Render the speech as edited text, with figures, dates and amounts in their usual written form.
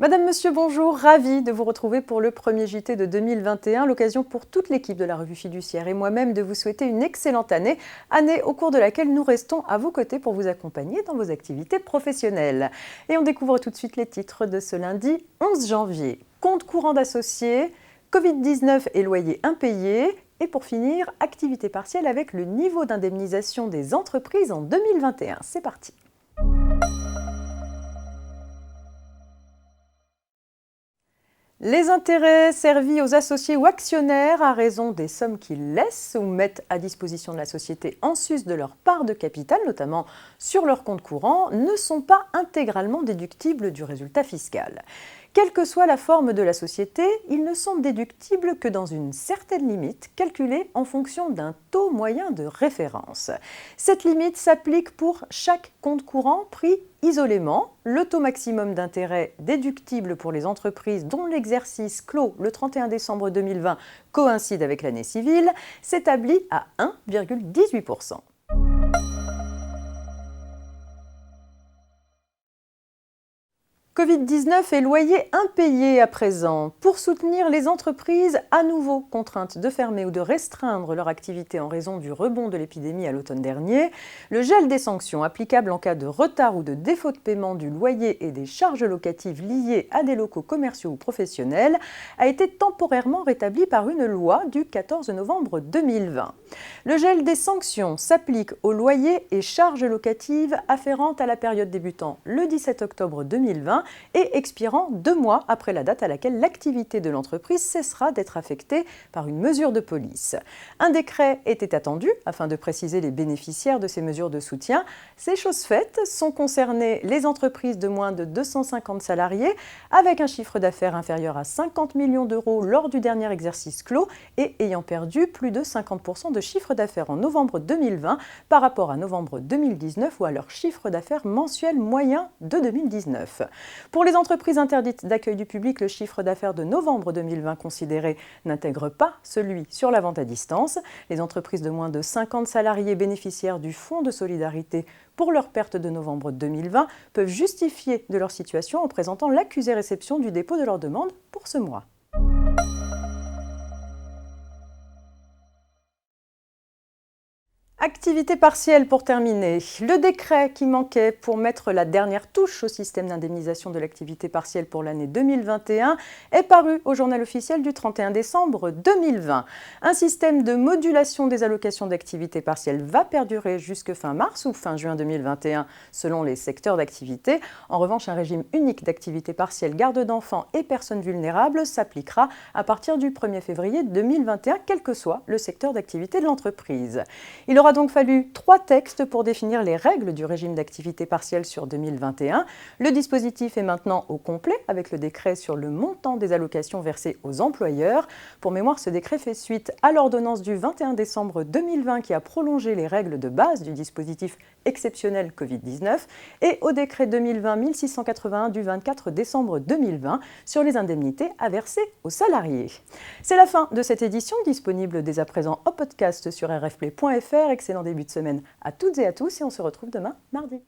Madame, Monsieur, bonjour, ravie de vous retrouver pour le premier JT de 2021, l'occasion pour toute l'équipe de la Revue Fiduciaire et moi-même de vous souhaiter une excellente année au cours de laquelle nous restons à vos côtés pour vous accompagner dans vos activités professionnelles. Et on découvre tout de suite les titres de ce lundi 11 janvier. Compte courant d'associés, Covid-19 et loyers impayés. Et pour finir, activité partielle avec le niveau d'indemnisation des entreprises en 2021. C'est parti. Les intérêts servis aux associés ou actionnaires à raison des sommes qu'ils laissent ou mettent à disposition de la société en sus de leur part de capital, notamment sur leur compte courant, ne sont pas intégralement déductibles du résultat fiscal. Quelle que soit la forme de la société, ils ne sont déductibles que dans une certaine limite, calculée en fonction d'un taux moyen de référence. Cette limite s'applique pour chaque compte courant pris isolément. Le taux maximum d'intérêt déductible pour les entreprises dont l'exercice clos le 31 décembre 2020 coïncide avec l'année civile s'établit à 1,18%. Covid-19 et loyers impayés à présent. Pour soutenir les entreprises à nouveau contraintes de fermer ou de restreindre leur activité en raison du rebond de l'épidémie à l'automne dernier, le gel des sanctions applicables en cas de retard ou de défaut de paiement du loyer et des charges locatives liées à des locaux commerciaux ou professionnels a été temporairement rétabli par une loi du 14 novembre 2020. Le gel des sanctions s'applique aux loyers et charges locatives afférentes à la période débutant le 17 octobre 2020 et expirant 2 mois après la date à laquelle l'activité de l'entreprise cessera d'être affectée par une mesure de police. Un décret était attendu afin de préciser les bénéficiaires de ces mesures de soutien. Ces choses faites sont concernées les entreprises de moins de 250 salariés avec un chiffre d'affaires inférieur à 50 millions d'euros lors du dernier exercice clos et ayant perdu plus de 50% de chiffre d'affaires en novembre 2020 par rapport à novembre 2019 ou à leur chiffre d'affaires mensuel moyen de 2019. Pour les entreprises interdites d'accueil du public, le chiffre d'affaires de novembre 2020 considéré n'intègre pas celui sur la vente à distance. Les entreprises de moins de 50 salariés bénéficiaires du Fonds de solidarité pour leur perte de novembre 2020 peuvent justifier de leur situation en présentant l'accusé-réception du dépôt de leur demande pour ce mois. Activité partielle pour terminer. Le décret qui manquait pour mettre la dernière touche au système d'indemnisation de l'activité partielle pour l'année 2021 est paru au journal officiel du 31 décembre 2020. Un système de modulation des allocations d'activité partielle va perdurer jusque fin mars ou fin juin 2021 selon les secteurs d'activité. En revanche, un régime unique d'activité partielle garde d'enfants et personnes vulnérables s'appliquera à partir du 1er février 2021, quel que soit le secteur d'activité de l'entreprise. Il aura donc fallu 3 textes pour définir les règles du régime d'activité partielle sur 2021. Le dispositif est maintenant au complet avec le décret sur le montant des allocations versées aux employeurs. Pour mémoire, ce décret fait suite à l'ordonnance du 21 décembre 2020 qui a prolongé les règles de base du dispositif exceptionnel Covid-19 et au décret 2020-1681 du 24 décembre 2020 sur les indemnités à verser aux salariés. C'est la fin de cette édition, disponible dès à présent en podcast sur rfplay.fr. Excellent début de semaine à toutes et à tous et on se retrouve demain mardi.